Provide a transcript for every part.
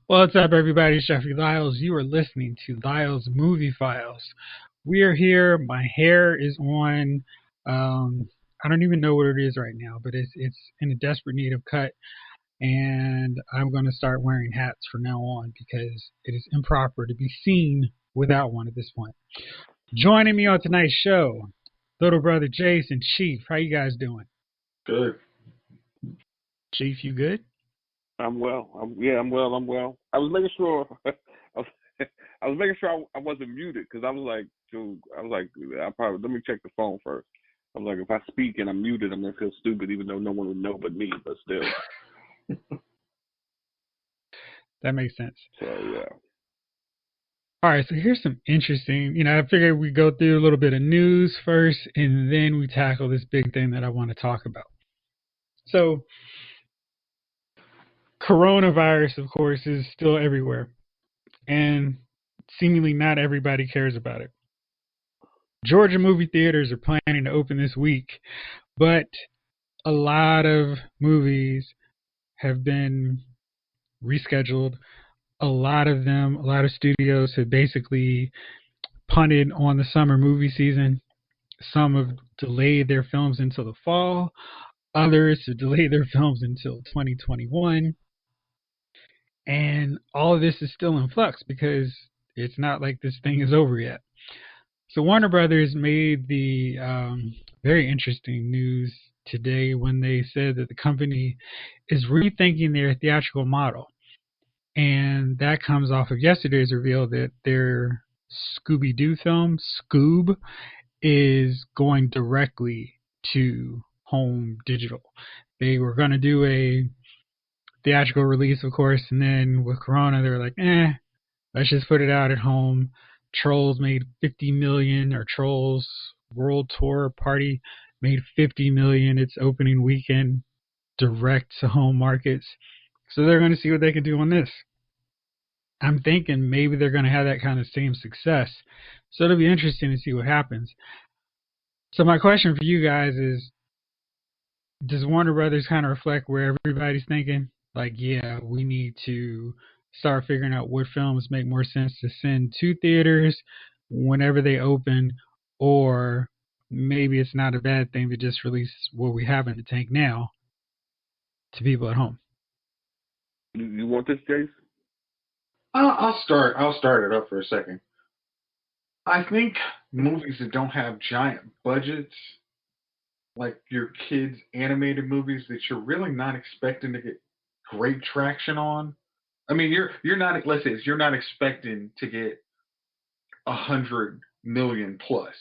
What's up, everybody? It's Jeffrey Lyles. You are listening to Lyles Movie Files. We are here. My hair is on. I don't even know what it is right now, but it's in a desperate need of cut, and I'm going to start wearing hats from now on because it is improper to be seen without one at this point. Joining me on tonight's show, little brother Jason, Chief. How you guys doing? Good. Chief, you good? I'm well. I'm well. I was making sure. I was making sure I wasn't muted because I was like, dude. Let me check the phone first. I was like, if I speak and I'm muted, I'm gonna feel stupid, even though no one would know but me. But still. That makes sense. So yeah. All right, so here's some interesting, I figured we'd go through a little bit of news first, and then we tackle this big thing that I want to talk about. So, coronavirus, of course, is still everywhere, and seemingly not everybody cares about it. Georgia movie theaters are planning to open this week, but a lot of movies have been rescheduled. A lot of studios have basically punted on the summer movie season. Some have delayed their films until the fall. Others have delayed their films until 2021. And all of this is still in flux because it's not like this thing is over yet. So Warner Brothers made the very interesting news today when they said that the company is rethinking their theatrical model. And that comes off of yesterday's reveal that their Scooby-Doo film, Scoob, is going directly to home digital. They were going to do a theatrical release, of course, and then with Corona, they were like, let's just put it out at home. Trolls made $50 million, or Trolls World Tour Party made $50 million its opening weekend, direct to home markets. So they're going to see what they can do on this. I'm thinking maybe they're going to have that kind of same success. So it'll be interesting to see what happens. So my question for you guys is, does Warner Brothers kind of reflect where everybody's thinking? Like, yeah, we need to start figuring out what films make more sense to send to theaters whenever they open, or maybe it's not a bad thing to just release what we have in the tank now to people at home. You want this, Jace? I'll start it up for a second. I think movies that don't have giant budgets, like your kids' animated movies that you're really not expecting to get great traction on. I mean, you're not. Let's say you're not expecting to get 100 million plus.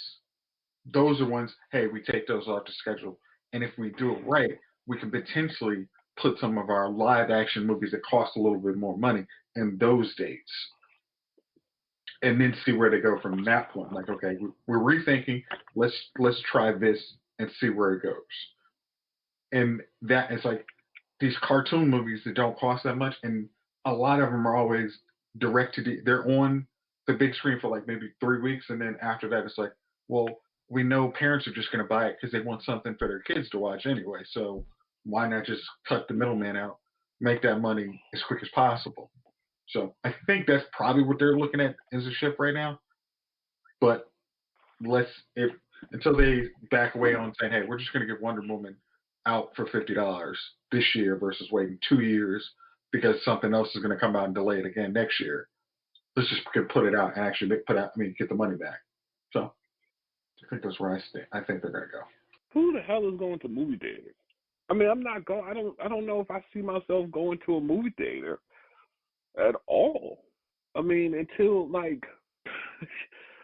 Those are ones. Hey, we take those off the schedule, and if we do it right, we can potentially put some of our live action movies that cost a little bit more money in those dates, and then see where they go from that point. Like, okay, we're rethinking. Let's try this and see where it goes. And that is like these cartoon movies that don't cost that much, and a lot of them are always direct to they're on the big screen for like maybe 3 weeks, and then after that it's like, well, we know parents are just going to buy it because they want something for their kids to watch anyway, so why not just cut the middleman out, make that money as quick as possible. So I think that's probably what they're looking at as a shift right now. But until they back away on saying, hey, we're just going to give Wonder Woman out for $50 this year versus waiting 2 years because something else is going to come out and delay it again next year. Let's just put it out and actually get the money back. So I think that's where I think they're going to go. Who the hell is going to movie theaters? I mean, I'm not going. I don't know if I see myself going to a movie theater at all. I mean, until like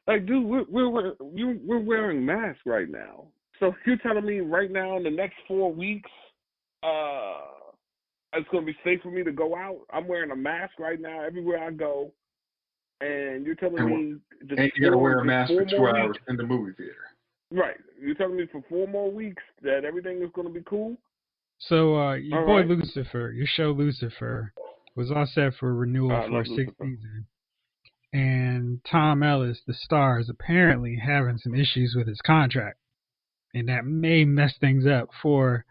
dude, we're wearing masks right now. So you're telling me right now in the next 4 weeks, it's going to be safe for me to go out? I'm wearing a mask right now everywhere I go, and you're telling me and you got to wear a mask for 2 hours in the movie theater. Right. You're telling me for 4 more weeks that everything is going to be cool? So your boy Lucifer, your show Lucifer, was all set for renewal for a 6th season. And Tom Ellis, the star, is apparently having some issues with his contract. And that may mess things up for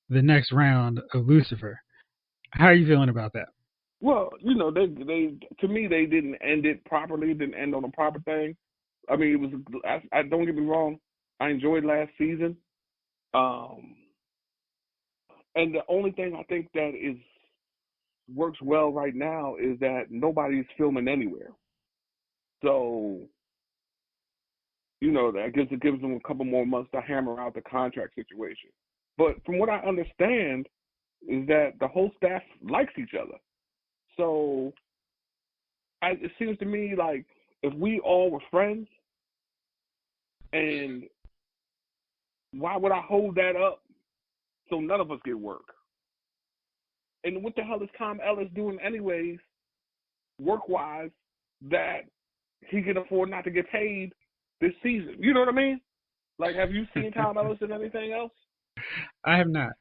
the next round of Lucifer. How are you feeling about that? Well, you know, they to me they didn't end it properly. Didn't end on a proper thing. I mean, it was. I don't get me wrong. I enjoyed last season. Um, and the only thing I think that is works well right now is that nobody's filming anywhere. So, you know, that gives them a couple more months to hammer out the contract situation. But from what I understand is that the whole staff likes each other. So it seems to me like if we all were friends, and why would I hold that up so none of us get work? And what the hell is Tom Ellis doing anyways, work-wise, that he can afford not to get paid this season? You know what I mean? Like, have you seen Tom Ellis in anything else? I have not.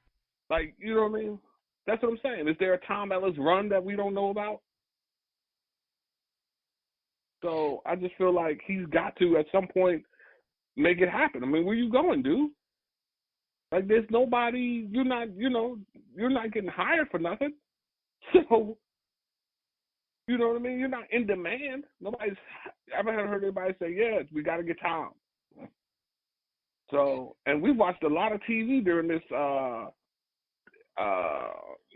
Like, you know what I mean? That's what I'm saying. Is there a Tom Ellis run that we don't know about? So I just feel like he's got to, at some point, make it happen. I mean, where you going, dude? Like, there's nobody, you're not getting hired for nothing. So, you know what I mean? You're not in demand. I haven't heard anybody say, yeah, we got to get Tom. So, and we watched a lot of TV during this,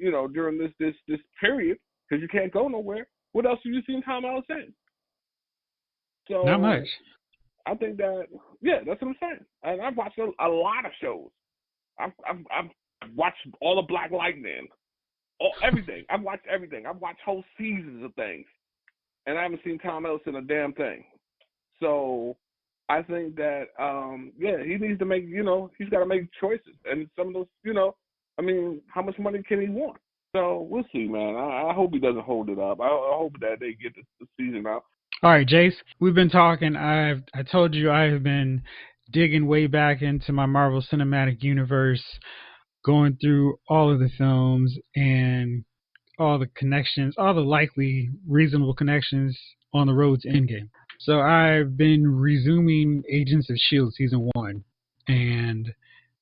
during this period, because you can't go nowhere. What else have you seen Tom Ellis in? So, not much. I think that, yeah, that's what I'm saying. And I've watched a lot of shows. I've watched all of Black Lightning, everything. I've watched everything. I've watched whole seasons of things, and I haven't seen Tom Ellis in a damn thing. So I think that, he needs to make, he's got to make choices. And some of those, how much money can he want? So we'll see, man. I hope he doesn't hold it up. I hope that they get the season out. All right, Jace, we've been talking. I told you I have been digging way back into my Marvel Cinematic Universe, going through all of the films and all the connections, all the likely reasonable connections on the road to Endgame. So I've been resuming Agents of S.H.I.E.L.D. Season 1, and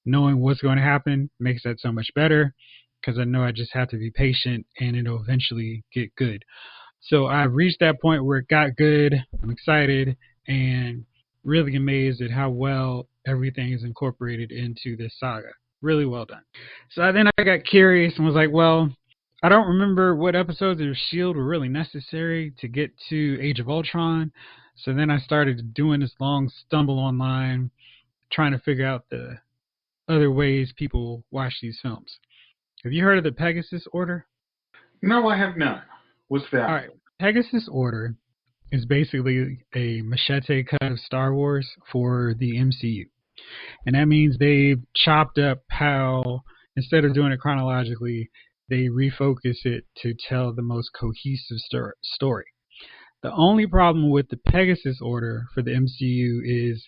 knowing what's going to happen makes that so much better, because I know I just have to be patient and it'll eventually get good. So I've reached that point where it got good. I'm excited and really amazed at how well everything is incorporated into this saga. Really well done. So then I got curious and was like, well, I don't remember what episodes of S.H.I.E.L.D. were really necessary to get to Age of Ultron. So then I started doing this long stumble online, trying to figure out the other ways people watch these films. Have you heard of the Pegasus Order? No, I have not. What's that? All right. Pegasus Order is basically a machete cut of Star Wars for the MCU. And that means they've chopped up how, instead of doing it chronologically, they refocus it to tell the most cohesive story. The only problem with the Pegasus Order for the MCU is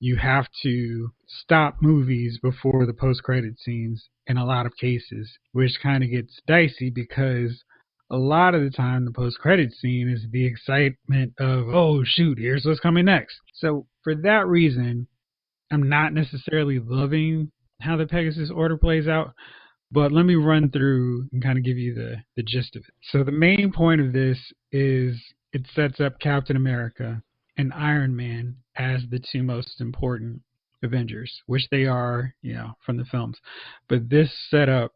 you have to stop movies before the post-credit scenes in a lot of cases, which kind of gets dicey because a lot of the time the post-credit scene is the excitement of, oh shoot, here's what's coming next. So for that reason, I'm not necessarily loving how the Pegasus Order plays out, but let me run through and kind of give you the gist of it. So the main point of this is it sets up Captain America and Iron Man as the two most important Avengers, which they are, from the films. But this setup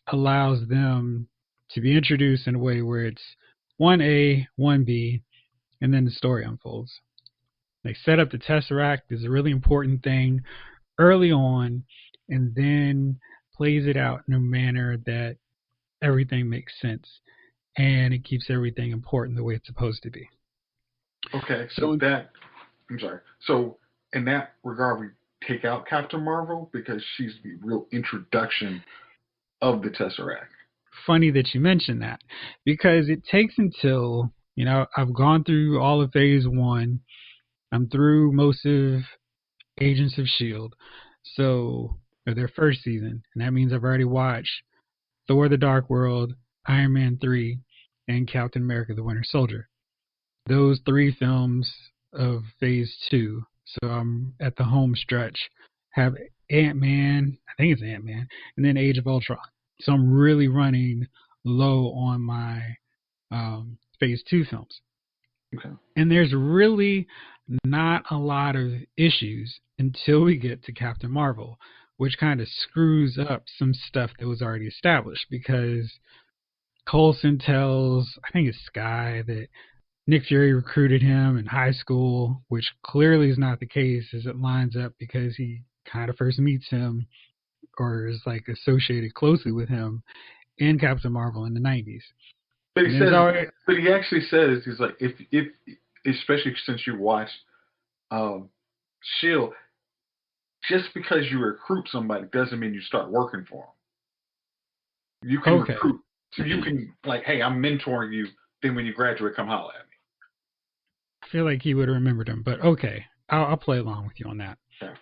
allows them to be introduced in a way where it's 1A, 1B, and then the story unfolds. They set up the Tesseract as a really important thing early on, and then plays it out in a manner that everything makes sense, and it keeps everything important the way it's supposed to be. Okay, so I'm sorry. So in that regard, we take out Captain Marvel because she's the real introduction of the Tesseract. Funny that you mentioned that, because it takes until, I've gone through all of Phase 1. I'm through most of Agents of S.H.I.E.L.D. So, their first season. And that means I've already watched Thor the Dark World, Iron Man 3, and Captain America the Winter Soldier. Those 3 films of Phase 2. So I'm at the home stretch. Have Ant-Man, I think it's Ant-Man, and then Age of Ultron. So I'm really running low on my Phase 2 films. Okay. And there's really not a lot of issues until we get to Captain Marvel, which kind of screws up some stuff that was already established, because Coulson tells, I think it's Sky, that Nick Fury recruited him in high school, which clearly is not the case, as it lines up because he kind of first meets him or is like associated closely with him in Captain Marvel in the 90s. But he And says, already, but he actually says, he's like, if especially since you watched Shield, just because you recruit somebody doesn't mean you start working for them. You can okay. recruit, so you can like, hey, I'm mentoring you. Then when you graduate, come holler at me. I feel like he would have remembered him, but okay, I'll play along with you on that. Okay.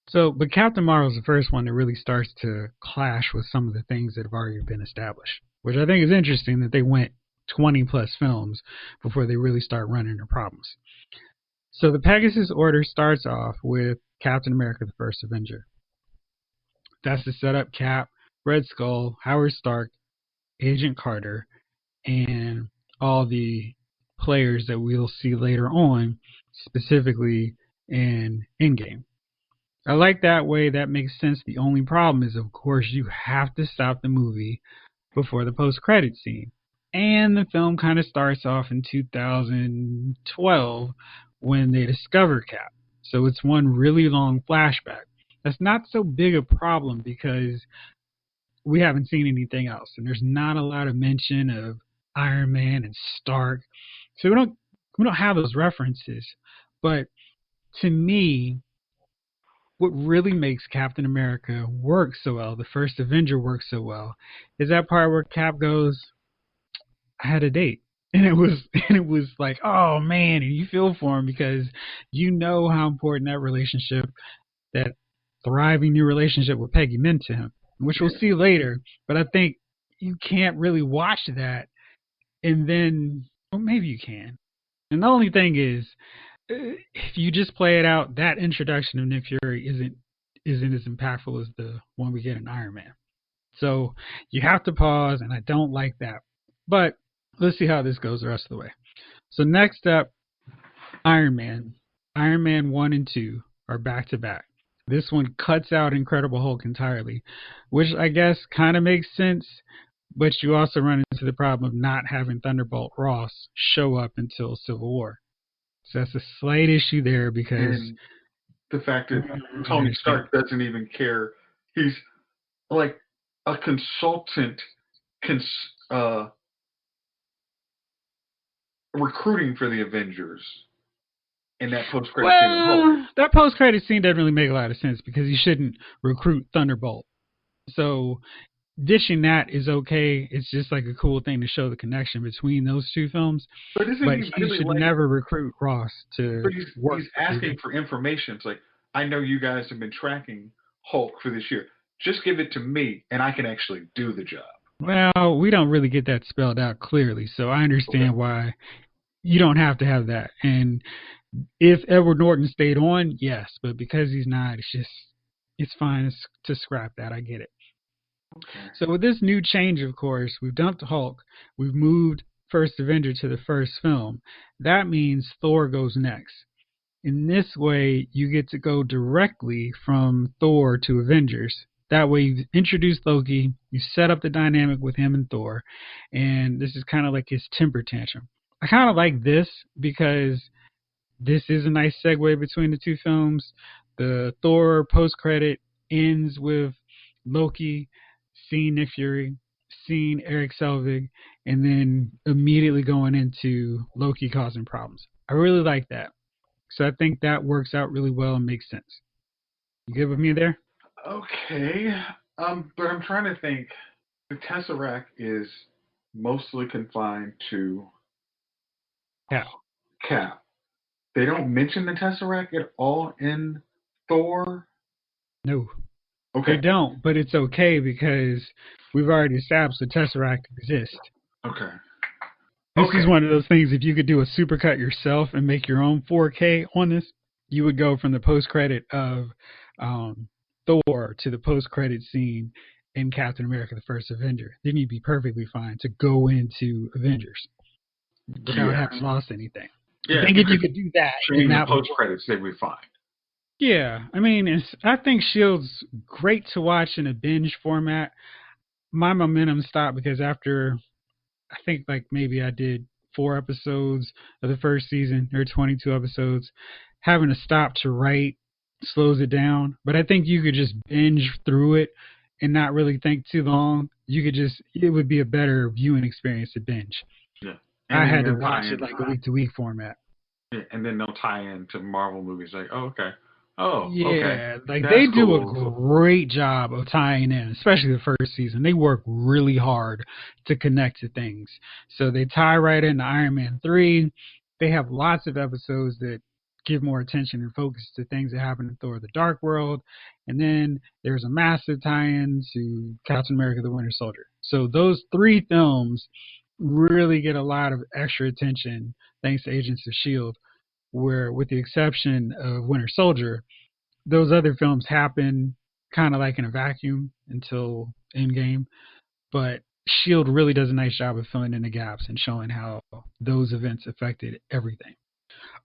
So, but Captain Marvel is the first one that really starts to clash with some of the things that have already been established, which I think is interesting that they went 20 plus films before they really start running into problems. So the Pegasus Order starts off with Captain America, the First Avenger. That's to set up Cap, Red Skull, Howard Stark, Agent Carter, and all the players that we'll see later on, specifically in Endgame. I like that way. That makes sense. The only problem is, of course, you have to stop the movie before the post-credit scene. And the film kind of starts off in 2012 when they discover Cap. So it's one really long flashback. That's not so big a problem because we haven't seen anything else. And there's not a lot of mention of Iron Man and Stark. So we don't have those references. But to me, what really makes Captain America work so well, the first Avenger works so well, is that part where Cap goes, I had a date. And it was like, oh man, and you feel for him because you know how important that relationship, that thriving new relationship with Peggy meant to him, which we'll see later. But I think you can't really watch that and then, well, maybe you can. And the only thing is, if you just play it out, that introduction of Nick Fury isn't as impactful as the one we get in Iron Man. So you have to pause, and I don't like that. But let's see how this goes the rest of the way. So next up, Iron Man. Iron Man 1 and 2 are back to back. This one cuts out Incredible Hulk entirely, which I guess kind of makes sense, but you also run into the problem of not having Thunderbolt Ross show up until Civil War. So that's a slight issue there because... And the fact that Tony Stark doesn't even care. He's like a consultant recruiting for the Avengers in that post-credit scene. That post-credit scene doesn't really make a lot of sense because he shouldn't recruit Thunderbolt. So dishing that is okay. It's just like a cool thing to show the connection between those two films. But he really should never recruit Ross to work. He's asking for information. It's like, I know you guys have been tracking Hulk for this year. Just give it to me, and I can actually do the job. Well, we don't really get that spelled out clearly, so I understand why you don't have to have that. And if Edward Norton stayed on, yes, but because he's not, it's fine to scrap that. I get it. Okay. So with this new change, of course, we've dumped Hulk, we've moved First Avenger to the first film. That means Thor goes next. In this way, you get to go directly from Thor to Avengers. That way, you've introduced Loki, you set up the dynamic with him and Thor, and this is kind of like his temper tantrum. I kind of like this because this is a nice segue between the two films. The Thor post-credit ends with Loki seeing Nick Fury, seeing Eric Selvig, and then immediately going into Loki causing problems. I really like that. So I think that works out really well and makes sense. You good with me there? Okay. But I'm trying to think. The Tesseract is mostly confined to Cap. They don't mention the Tesseract at all in Thor? No. Okay. They don't, but it's okay because we've already established the Tesseract exists. Okay. This is one of those things, if you could do a supercut yourself and make your own 4K on this, you would go from the post-credit of Thor to the post-credit scene in Captain America, the First Avenger. Then you'd be perfectly fine to go into Avengers. without Yes. having lost anything. Yeah, I think if you could do that, change then the that would post credits, they'd be fine. Yeah, I mean, I think Shield's great to watch in a binge format. My momentum stopped because after I think like maybe I did 4 episodes of the first season or 22 episodes, having to stop to write slows it down. But I think you could just binge through it and not really think too long. It would be a better viewing experience to binge. Yeah. I had to watch it like a week to week format. Yeah, and then they'll tie in to Marvel movies like, oh, okay. Oh, yeah, okay. like That's they do cool. a great job of tying in, especially the first season. They work really hard to connect to things. So they tie right into Iron Man 3. They have lots of episodes that give more attention and focus to things that happen in Thor: The Dark World. And then there's a massive tie-in to Captain America: The Winter Soldier. So those 3 films really get a lot of extra attention thanks to Agents of S.H.I.E.L.D., where with the exception of Winter Soldier, those other films happen kind of like in a vacuum until Endgame. But S.H.I.E.L.D. really does a nice job of filling in the gaps and showing how those events affected everything.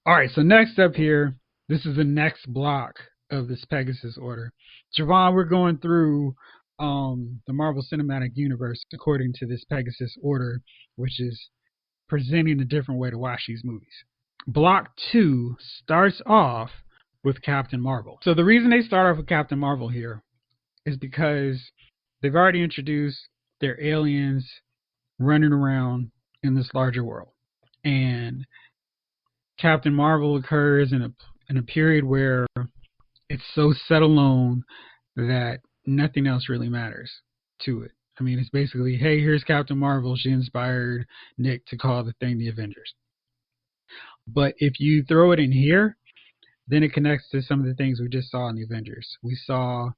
All right, so next up here, this is the next block of this Pegasus order. Javon, we're going through the Marvel Cinematic Universe according to this Pegasus order, which is presenting a different way to watch these movies. Block 2 starts off with Captain Marvel. So the reason they start off with Captain Marvel here is because they've already introduced their aliens running around in this larger world. And Captain Marvel occurs in a period where it's so set alone that nothing else really matters to it. I mean, it's basically, hey, here's Captain Marvel. She inspired Nick to call the thing the Avengers. But if you throw it in here, then it connects to some of the things we just saw in the Avengers. We saw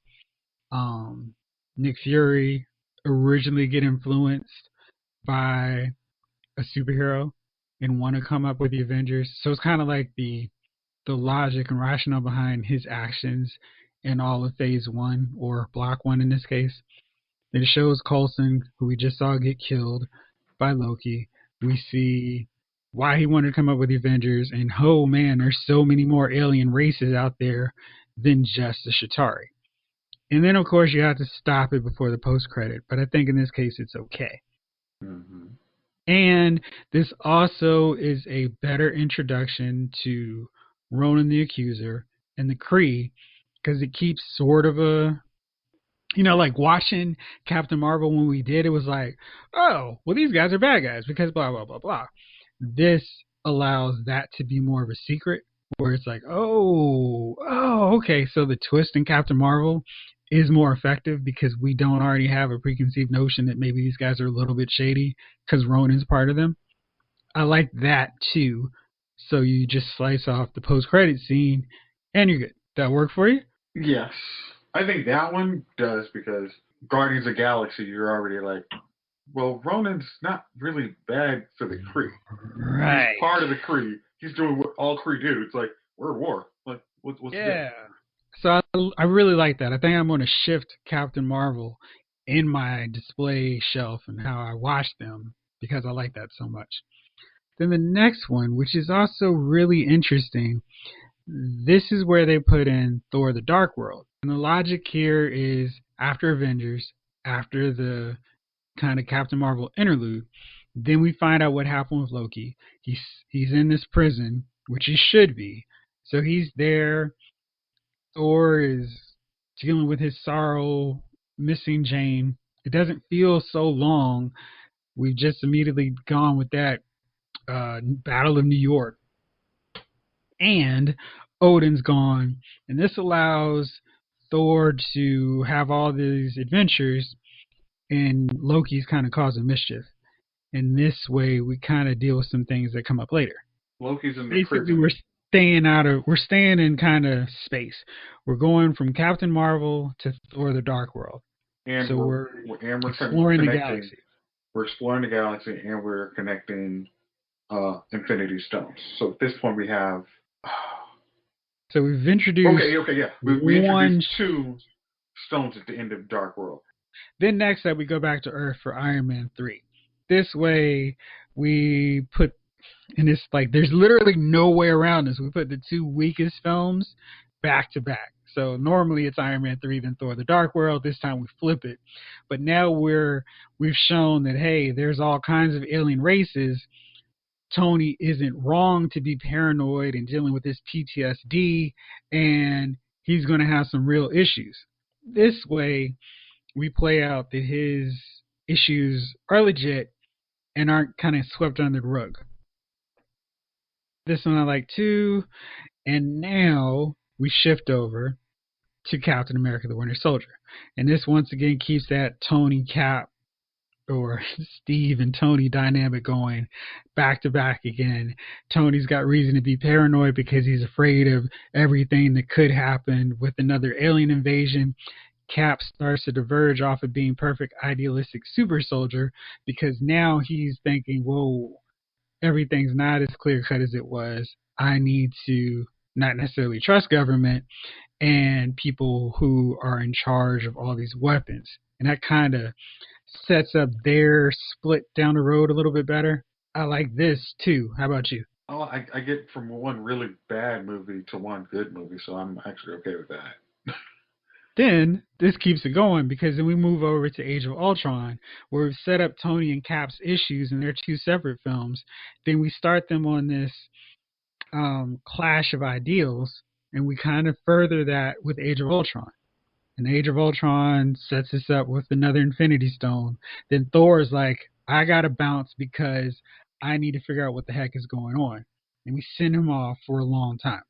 Nick Fury originally get influenced by a superhero and want to come up with the Avengers. So it's kind of like the logic and rationale behind his actions in all of Phase 1, or Block 1 in this case. It shows Coulson, who we just saw get killed by Loki. We see why he wanted to come up with the Avengers, and oh man, there's so many more alien races out there than just the Chitauri. And then, of course, you have to stop it before the post-credit, but I think in this case it's okay. Mm-hmm. And this also is a better introduction to Ronan the Accuser and the Kree, because it keeps sort of a, like watching Captain Marvel when we did, it was like, oh, well, these guys are bad guys because blah, blah, blah, blah. This allows that to be more of a secret, where it's like, oh, okay, so the twist in Captain Marvel is more effective because we don't already have a preconceived notion that maybe these guys are a little bit shady because Ronan's part of them. I like that too. So you just slice off the post-credit scene and you're good. That work for you? Yes. I think that one does, because Guardians of the Galaxy, you're already like, well, Ronan's not really bad for the Kree. Right. He's part of the Kree. He's doing what all Kree do. It's like, we're at war. Like, what's yeah. So I really like that. I think I'm going to shift Captain Marvel in my display shelf and how I watch them, because I like that so much. Then the next one, which is also really interesting, this is where they put in Thor: The Dark World. And the logic here is after Avengers, after the kind of Captain Marvel interlude, then we find out what happened with Loki. He's in this prison, which he should be. So he's there. Thor is dealing with his sorrow, missing Jane. It doesn't feel so long. We've just immediately gone with that Battle of New York. And Odin's gone. And this allows Thor to have all these adventures, and Loki's kind of causing mischief. And this way, we kind of deal with some things that come up later. Loki's in the Basically, prison. we're staying in kind of space. We're going from Captain Marvel to Thor: The Dark World. And so we're exploring the galaxy. We're exploring the galaxy, and we're connecting Infinity Stones. So at this point, we have. So we've introduced. Okay, yeah. We introduced 2 stones at the end of Dark World. Then next up, we go back to Earth for Iron Man 3. This way, we put And it's like there's literally no way around this. We put the two weakest films back to back. So normally it's Iron Man 3, then Thor: The Dark World. This time we flip it. But now we've shown that, hey, there's all kinds of alien races. Tony isn't wrong to be paranoid and dealing with his PTSD, and he's going to have some real issues. This way, we play out that his issues are legit and aren't kind of swept under the rug. This one I like too. And now we shift over to Captain America: The Winter Soldier. And this once again keeps that Tony Cap or Steve and Tony dynamic going back to back again. Tony's got reason to be paranoid because he's afraid of everything that could happen with another alien invasion. Cap starts to diverge off of being perfect idealistic super soldier because now he's thinking, whoa, everything's not as clear cut as it was. I need to not necessarily trust government and people who are in charge of all these weapons. And that kind of sets up their split down the road a little bit better. I like this too. How about you? Oh, I get from one really bad movie to one good movie, so I'm actually okay with that. Then this keeps it going because then we move over to Age of Ultron, where we've set up Tony and Cap's issues and they're two separate films. Then we start them on this clash of ideals, and we kind of further that with Age of Ultron. And Age of Ultron sets us up with another Infinity Stone. Then Thor's like, I gotta bounce because I need to figure out what the heck is going on. And we send him off for a long time.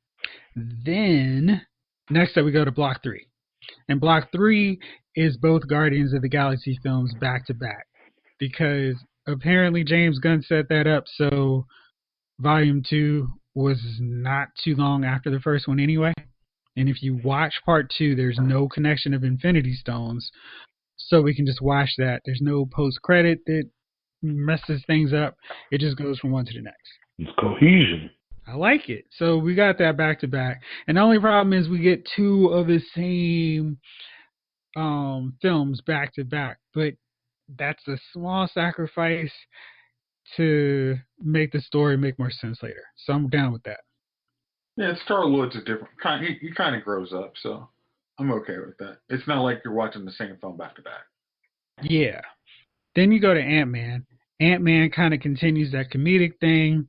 Then, next up we go to Block 3. And Block 3 is both Guardians of the Galaxy films back to back. Because apparently James Gunn set that up so Volume 2 was not too long after the first one anyway. And if you watch Part 2, there's no connection of Infinity Stones. So we can just watch that. There's no post-credit that messes things up. It just goes from one to the next. It's cohesion. I like it. So we got that back to back. And the only problem is we get two of the same films back to back. But that's a small sacrifice to make the story make more sense later. So I'm down with that. Yeah, Star-Lord's a different kind. He kind of grows up, so I'm okay with that. It's not like you're watching the same film back to back. Yeah. Then you go to Ant-Man. Ant-Man kind of continues that comedic thing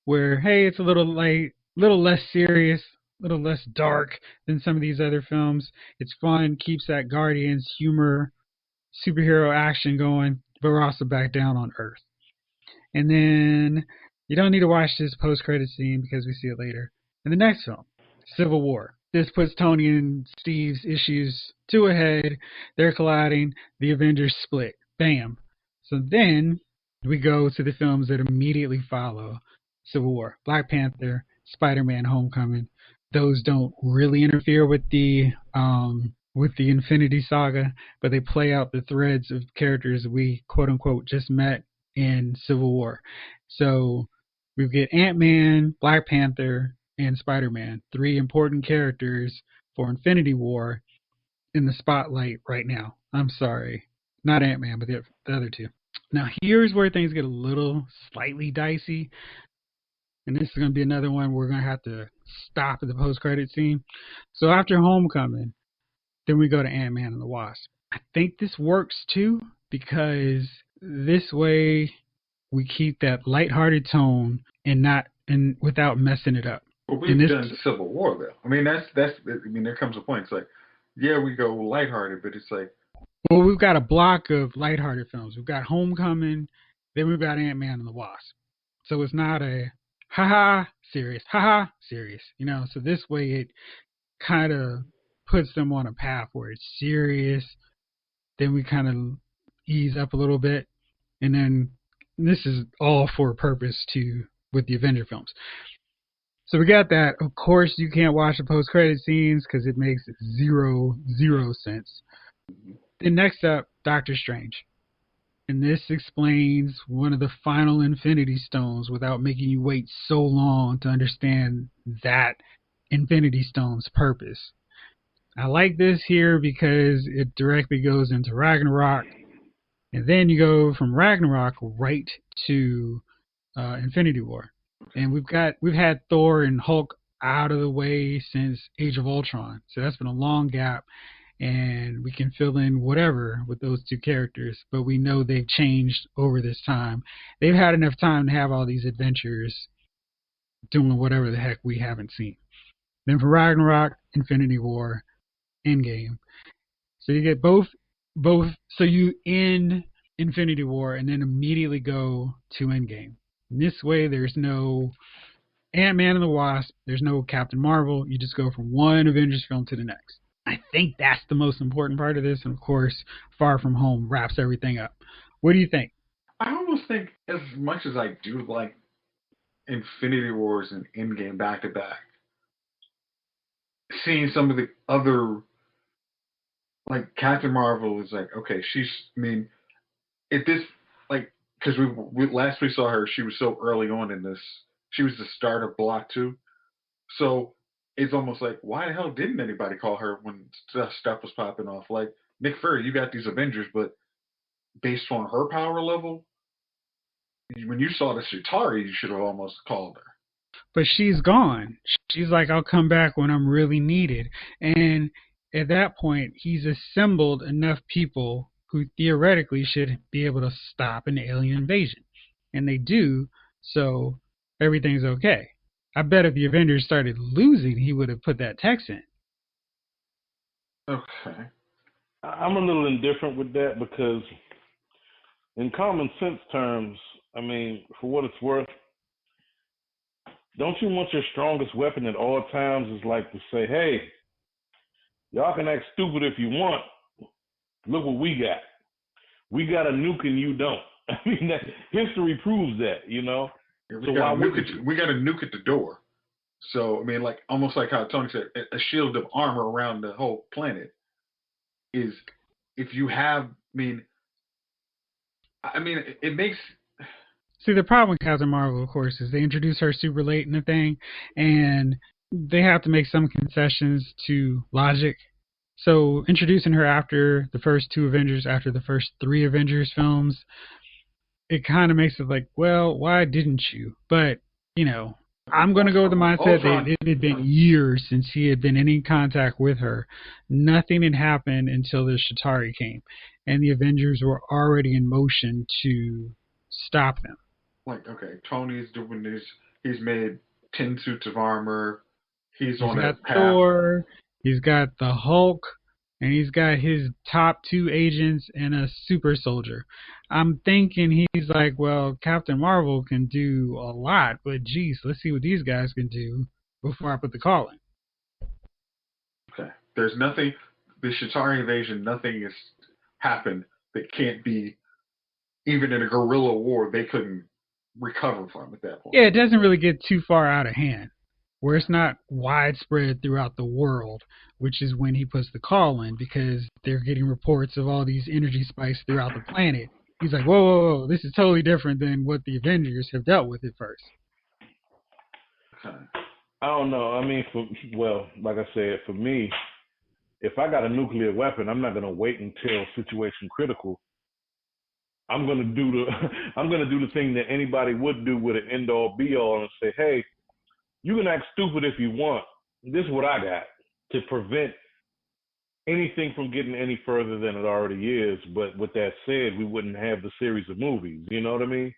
where, hey, it's a little less serious, a little less dark than some of these other films. It's fun, keeps that Guardians humor, superhero action going, but we're also back down on Earth. And then you don't need to watch this post-credit scene because we see it later. In the next film, Civil War. This puts Tony and Steve's issues to a head. They're colliding. The Avengers split. Bam. So then we go to the films that immediately follow Civil War. Black Panther, Spider-Man: Homecoming. Those don't really interfere with the Infinity Saga, but they play out the threads of characters we quote-unquote just met in Civil War. So we get Ant-Man, Black Panther, and Spider-Man, three important characters for Infinity War in the spotlight right now. I'm sorry, not Ant-Man, but the other two. Now here's where things get a little slightly dicey, and this is going to be another one we're going to have to stop at the post-credit scene. So after Homecoming, then we go to Ant-Man and the Wasp. I think this works too because this way we keep that lighthearted tone and without messing it up. But we've done Civil War though. I mean that's I mean there comes a point. It's like, yeah, we go lighthearted, but it's like, well, we've got a block of lighthearted films. We've got Homecoming, then we've got Ant-Man and the Wasp. So it's not a haha serious, you know. So this way it kind of puts them on a path where it's serious. Then we kind of ease up a little bit, and then this is all for a purpose with the Avenger films. So we got that. Of course, you can't watch the post-credit scenes because it makes zero sense. Then next up, Doctor Strange. And this explains one of the final Infinity Stones without making you wait so long to understand that Infinity Stone's purpose. I like this here because it directly goes into Ragnarok. And then you go from Ragnarok right to Infinity War. And we've had Thor and Hulk out of the way since Age of Ultron, so that's been a long gap, and we can fill in whatever with those two characters. But we know they've changed over this time. They've had enough time to have all these adventures doing whatever the heck we haven't seen. Then for Ragnarok, Infinity War, Endgame. So you get both. So you end Infinity War and then immediately go to Endgame. And this way, there's no Ant-Man and the Wasp. There's no Captain Marvel. You just go from one Avengers film to the next. I think that's the most important part of this. And of course, Far From Home wraps everything up. What do you think? I almost think, as much as I do like Infinity Wars and Endgame back to back, seeing some of the other, like Captain Marvel is like, okay, I mean, at this, like, because last we saw her, she was so early on in this. She was the start of Block 2. So it's almost like, why the hell didn't anybody call her when stuff was popping off? Like, Nick Fury, you got these Avengers, but based on her power level, when you saw the Chitauri, you should have almost called her. But she's gone. She's like, I'll come back when I'm really needed. And at that point, he's assembled enough people who theoretically should be able to stop an alien invasion. And they do, so everything's okay. I bet if the Avengers started losing, he would have put that text in. Okay. I'm a little indifferent with that because, in common sense terms, I mean, for what it's worth, don't you want your strongest weapon at all times is like to say, hey, y'all can act stupid if you want. Look what we got. We got a nuke and you don't. I mean, that history proves that, you know. Yeah, we got a nuke at the door. So I mean, like almost like how Tony said, a shield of armor around the whole planet is, if you have. It makes. See, the problem with Captain Marvel, of course, is they introduce her super late in the thing, and they have to make some concessions to logic. So introducing her after the first two Avengers, after the first three Avengers films, it kind of makes it like, well, why didn't you? But, you know, I'm going to go with the mindset that it had been years since he had been in any contact with her. Nothing had happened until the Chitauri came, and the Avengers were already in motion to stop them. Like, okay, Tony's doing this. He's made 10 suits of armor. He's on that path. Thor. He's got the Hulk, and he's got his top two agents and a super soldier. I'm thinking he's like, well, Captain Marvel can do a lot, but geez, let's see what these guys can do before I put the call in. Okay. There's nothing, the Chitauri invasion, nothing has happened that can't be, even in a guerrilla war, they couldn't recover from at that point. Yeah, it doesn't really get too far out of hand, where it's not widespread throughout the world, which is when he puts the call in, because they're getting reports of all these energy spikes throughout the planet. He's like, whoa, this is totally different than what the Avengers have dealt with at first. Okay. I don't know. I mean, like I said, for me, if I got a nuclear weapon, I'm not going to wait until situation critical. I'm going to do the thing that anybody would do with an end all be all and say, hey, you can act stupid if you want. This is what I got to prevent anything from getting any further than it already is. But with that said, we wouldn't have the series of movies. You know what I mean?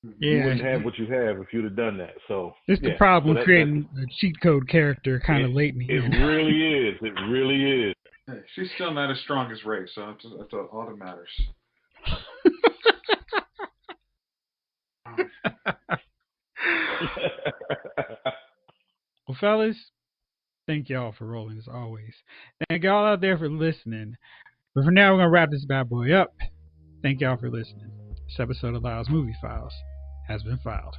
Yeah. You wouldn't have what you have if you'd have done that. So it's the problem with creating a cheat code character kind of late in the end. It really is. It really is. Hey, she's still not as strong as Ray, so that's all that matters. Well, fellas, thank y'all for rolling as always. Thank y'all out there for listening. But for now, we're going to wrap this bad boy up. Thank y'all for listening. This episode of Lyle's Movie Files has been filed.